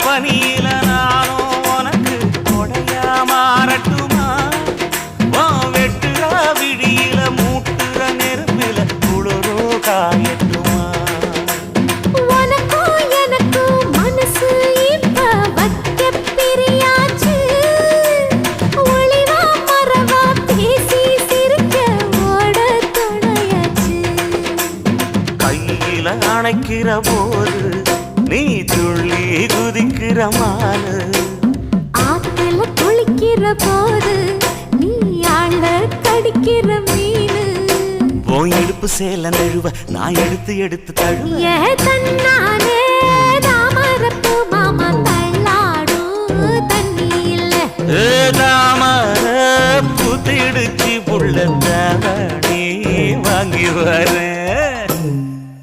பனியில நானும் உனக்கு கொடையா மாறட்டுமா வெட்டுற விடியில மூட்டுற நெருப்பில குளிரோ காயட்டுமா உனக்கும் எனக்கும் மனசு இப்ப வைக்க பிரியாச்சு ஒளிவா மறவா பேசி சிரிக்க ஓட துணையாச்சு கையில அணைக்கிற போது நீ துள்ளி குதிக்கிற மானு ஆத்துல குளிக்கிற போது நீ ஆள கடிக்கிற மீனு போய் இடுப்பு சேல நழுவ நான் எடுத்து எடுத்து தழுவ ஏ தன்னானே தாமரப்பு மாமா தள்ளாடும் தண்ணி இல்ல தாமர புத்திடுச்சு புள்ள தாவணி வாங்கி வரேன்